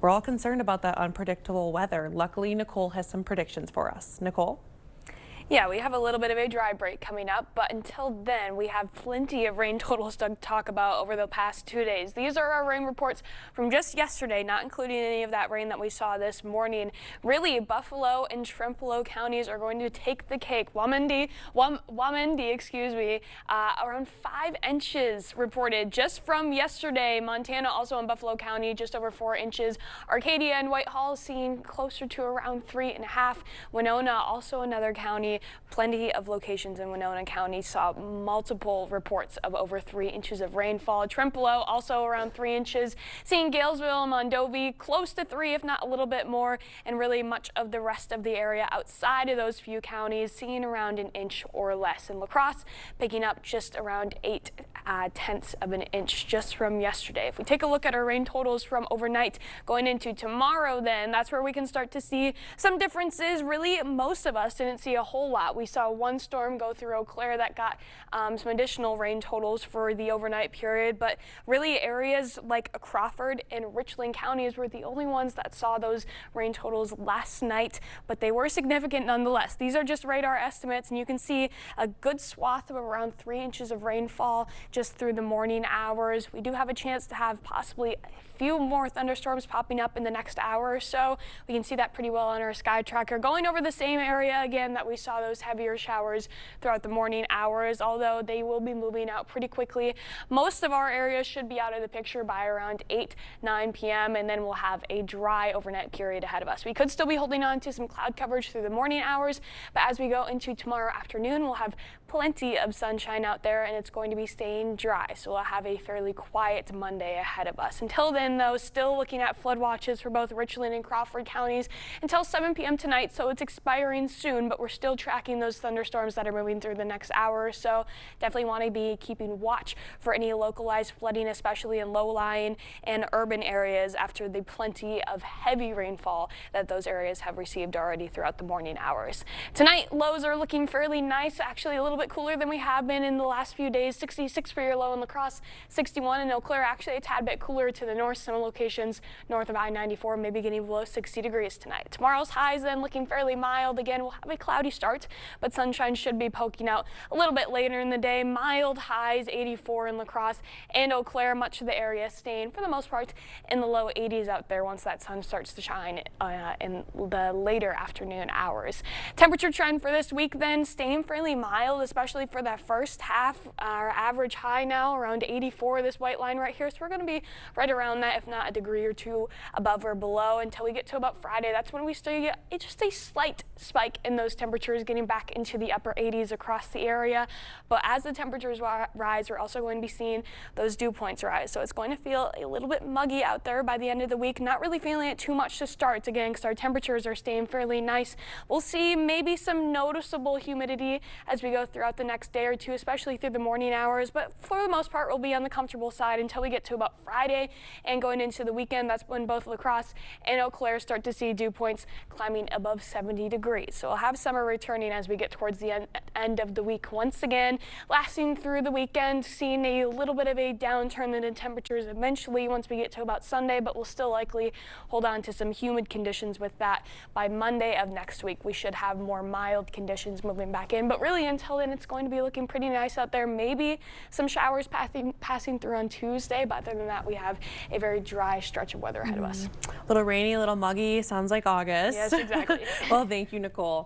We're all concerned about that unpredictable weather. Luckily, Nicole has some predictions for us. Nicole? Yeah, we have a little bit of a dry break coming up, but until then, we have plenty of rain totals to talk about over the past 2 days. These are our rain reports from just yesterday, not including any of that rain that we saw this morning. Really, Buffalo and Trempealeau counties are going to take the cake. Wamendi, around 5 inches reported just from yesterday. Montana, also in Buffalo County, just over 4 inches. Arcadia and Whitehall seeing closer to around 3.5. Winona, also another county. Plenty of locations in Winona County saw multiple reports of over 3 inches of rainfall. Trempealeau also around 3 inches. Seeing Galesville and Mondovi close to 3, if not a little bit more, and really much of the rest of the area outside of those few counties seeing around an inch or less. And La Crosse picking up just around 8/10 of an inch just from yesterday. If we take a look at our rain totals from overnight going into tomorrow, then that's where we can start to see some differences. Really, most of us didn't see a whole lot. We saw one storm go through Eau Claire that got some additional rain totals for the overnight period, but really areas like Crawford and Richland counties were the only ones that saw those rain totals last night, but they were significant nonetheless. These are just radar estimates, and you can see a good swath of around 3 inches of rainfall just through the morning hours. We do have a chance to have possibly a few more thunderstorms popping up in the next hour or so. We can see that pretty well on our sky tracker. Going over the same area again that we saw those heavier showers throughout the morning hours, although they will be moving out pretty quickly. Most of our areas should be out of the picture by around 8-9 p.m. and then we'll have a dry overnight period ahead of us. We could still be holding on to some cloud coverage through the morning hours, but as we go into tomorrow afternoon, we'll have plenty of sunshine out there and it's going to be staying dry. So we'll have a fairly quiet Monday ahead of us. Until then, though, still looking at flood watches for both Richland and Crawford counties until 7 p.m. tonight. So it's expiring soon, but we're still tracking those thunderstorms that are moving through the next hour or so. Definitely want to be keeping watch for any localized flooding, especially in low-lying and urban areas after the plenty of heavy rainfall that those areas have received already throughout the morning hours. Tonight, lows are looking fairly nice, actually a little bit cooler than we have been in the last few days. 66 for your low in La Crosse, 61 in Eau Claire, actually a tad bit cooler to the north. Some locations north of I-94 maybe getting below 60 degrees tonight. Tomorrow's highs then looking fairly mild. Again, we'll have a cloudy start, but sunshine should be poking out a little bit later in the day. Mild highs, 84 in La Crosse and Eau Claire. Much of the area staying for the most part in the low 80s out there once that sun starts to shine in the later afternoon hours. Temperature trend for this week then staying fairly mild, especially for that first half. Our average high now around 84, this white line right here. So we're going to be right around that, if not a degree or two above or below until we get to about Friday. That's when we still get just a slight spike in those temperatures, getting back into the upper 80s across the area. But as the temperatures rise, we're also going to be seeing those dew points rise. So it's going to feel a little bit muggy out there by the end of the week. Not really feeling it too much to start, again, because our temperatures are staying fairly nice. We'll see maybe some noticeable humidity as we go throughout the next day or two, especially through the morning hours. But for the most part, we'll be on the comfortable side until we get to about Friday and going into the weekend. That's when both La Crosse and Eau Claire start to see dew points climbing above 70 degrees. So we'll have summer returning as we get towards the end of the week once again, lasting through the weekend, seeing a little bit of a downturn in the temperatures eventually once we get to about Sunday, but we'll still likely hold on to some humid conditions with that. By Monday of next week, we should have more mild conditions moving back in, but really until then, it's going to be looking pretty nice out there. Maybe some showers passing through on Tuesday, but other than that, we have a very dry stretch of weather ahead of us. A little rainy, a little muggy, sounds like August. Yes, exactly. Well, thank you, Nicole.